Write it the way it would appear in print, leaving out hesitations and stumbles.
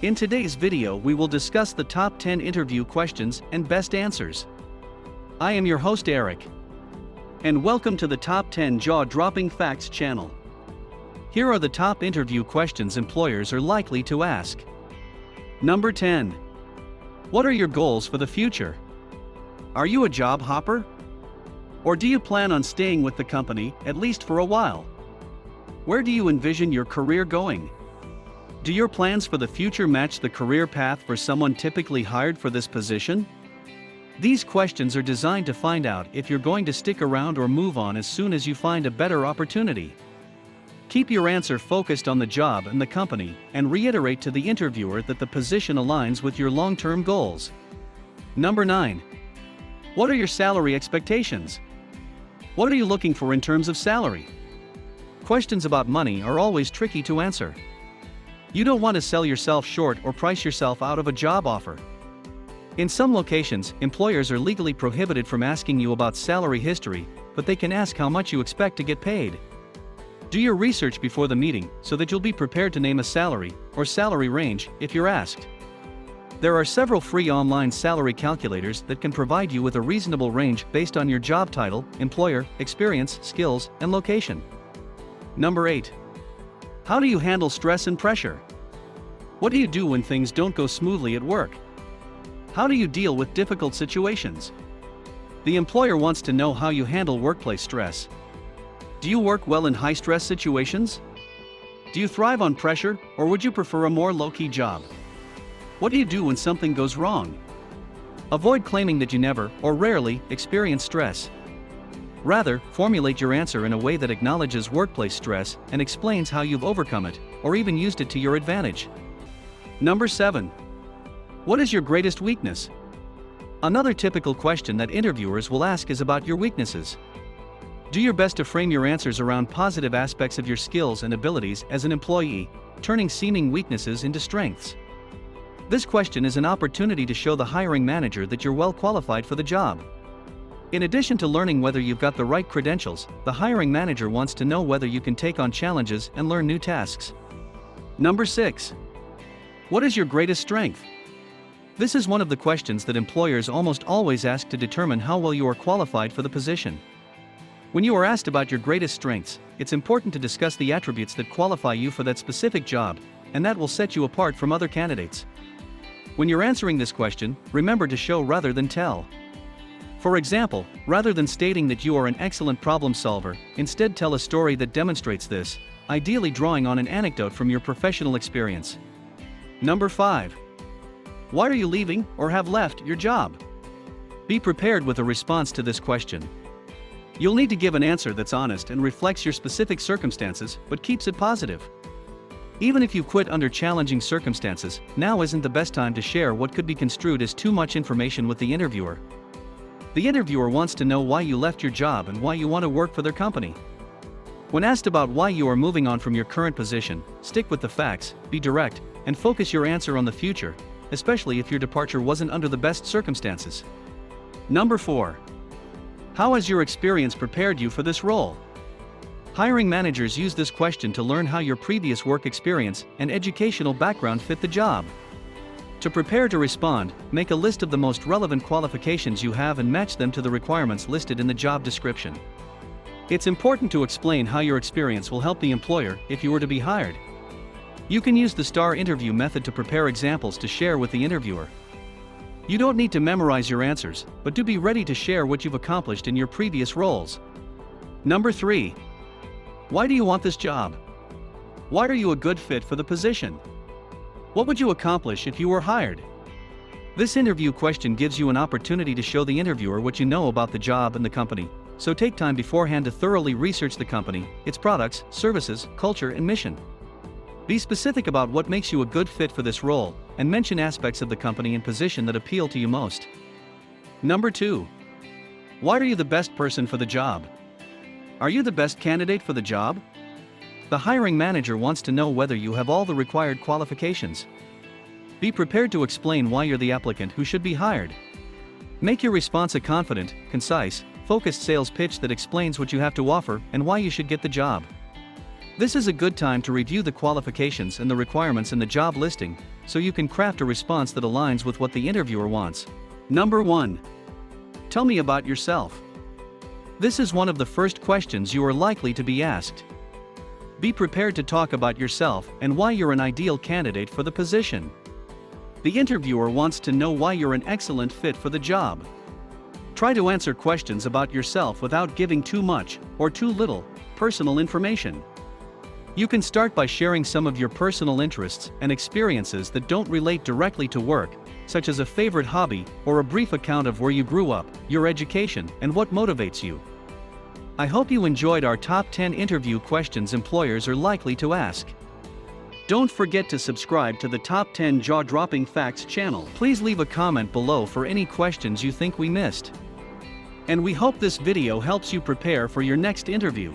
In today's video, we will discuss the top 10 interview questions and best answers. I am your host Eric. And welcome to the Top 10 Jaw-Dropping Facts channel. Here are the top interview questions employers are likely to ask. Number 10. What are your goals for the future? Are you a job hopper? Or do you plan on staying with the company, at least for a while? Where do you envision your career going? Do your plans for the future match the career path for someone typically hired for this position? These questions are designed to find out if you're going to stick around or move on as soon as you find a better opportunity. Keep your answer focused on the job and the company, and reiterate to the interviewer that the position aligns with your long-term goals. Number 9. What are your salary expectations? What are you looking for in terms of salary? Questions about money are always tricky to answer. You don't want to sell yourself short or price yourself out of a job offer. In some locations, employers are legally prohibited from asking you about salary history, but they can ask how much you expect to get paid. Do your research before the meeting so that you'll be prepared to name a salary or salary range if you're asked. There are several free online salary calculators that can provide you with a reasonable range based on your job title, employer, experience, skills, and location. Number 8. How do you handle stress and pressure? What do you do when things don't go smoothly at work? How do you deal with difficult situations? The employer wants to know how you handle workplace stress. Do you work well in high-stress situations? Do you thrive on pressure, or would you prefer a more low-key job? What do you do when something goes wrong? Avoid claiming that you never, or rarely, experience stress. Rather, formulate your answer in a way that acknowledges workplace stress and explains how you've overcome it, or even used it to your advantage. Number 7. What is your greatest weakness? Another typical question that interviewers will ask is about your weaknesses. Do your best to frame your answers around positive aspects of your skills and abilities as an employee, turning seeming weaknesses into strengths. This question is an opportunity to show the hiring manager that you're well qualified for the job. In addition to learning whether you've got the right credentials, the hiring manager wants to know whether you can take on challenges and learn new tasks. Number 6. What is your greatest strength? This is one of the questions that employers almost always ask to determine how well you are qualified for the position. When you are asked about your greatest strengths, it's important to discuss the attributes that qualify you for that specific job, and that will set you apart from other candidates. When you're answering this question, remember to show rather than tell. For example, rather than stating that you are an excellent problem solver, instead tell a story that demonstrates this, ideally drawing on an anecdote from your professional experience. Number 5. Why are you leaving or have left your job? Be prepared with a response to this question. You'll need to give an answer that's honest and reflects your specific circumstances, but keeps it positive. Even if you quit under challenging circumstances, now isn't the best time to share what could be construed as too much information with the interviewer. The interviewer wants to know why you left your job and why you want to work for their company. When asked about why you are moving on from your current position, stick with the facts, be direct, and focus your answer on the future, especially if your departure wasn't under the best circumstances. Number 4. How has your experience prepared you for this role? Hiring managers use this question to learn how your previous work experience and educational background fit the job. To prepare to respond, make a list of the most relevant qualifications you have and match them to the requirements listed in the job description. It's important to explain how your experience will help the employer if you were to be hired. You can use the STAR interview method to prepare examples to share with the interviewer. You don't need to memorize your answers, but do be ready to share what you've accomplished in your previous roles. Number 3. Why do you want this job? Why are you a good fit for the position? What would you accomplish if you were hired? This interview question gives you an opportunity to show the interviewer what you know about the job and the company, so take time beforehand to thoroughly research the company, its products, services, culture, and mission. Be specific about what makes you a good fit for this role, and mention aspects of the company and position that appeal to you most. Number 2. Why are you the best person for the job? Are you the best candidate for the job? The hiring manager wants to know whether you have all the required qualifications. Be prepared to explain why you're the applicant who should be hired. Make your response a confident, concise, focused sales pitch that explains what you have to offer and why you should get the job. This is a good time to review the qualifications and the requirements in the job listing, so you can craft a response that aligns with what the interviewer wants. Number 1. Tell me about yourself. This is one of the first questions you are likely to be asked. Be prepared to talk about yourself and why you're an ideal candidate for the position. The interviewer wants to know why you're an excellent fit for the job. Try to answer questions about yourself without giving too much, or too little, personal information. You can start by sharing some of your personal interests and experiences that don't relate directly to work, such as a favorite hobby or a brief account of where you grew up, your education, and what motivates you. I hope you enjoyed our top 10 interview questions employers are likely to ask. Don't forget to subscribe to the Top 10 Jaw-Dropping Facts channel. Please leave a comment below for any questions you think we missed. And we hope this video helps you prepare for your next interview.